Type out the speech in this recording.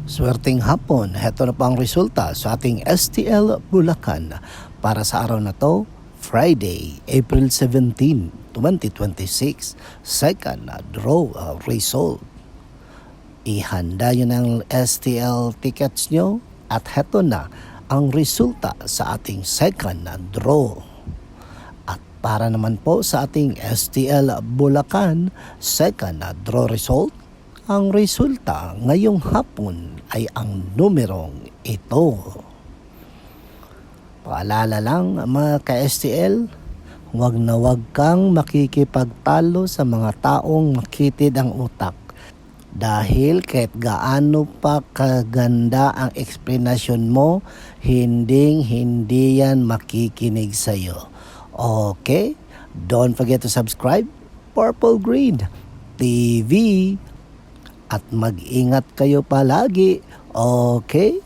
Swerteng hapon, heto na po ang resulta sa ating STL Bulacan para sa araw na to, Friday, April 17, 2026, second draw result. Ihanda yun ang STL tickets nyo at heto na ang resulta sa ating second draw. At para naman po sa ating STL Bulacan second draw result, ang resulta ngayong hapon ay ang numerong ito. Paalala lang mga ka-STL, huwag na huwag kang makikipagtalo sa mga taong makitid ang utak. Dahil kahit gaano pa kaganda ang explanation mo, hindi yan makikinig sa'yo. Okay? Don't forget to subscribe, Purple Green TV. At mag-ingat kayo palagi, okay?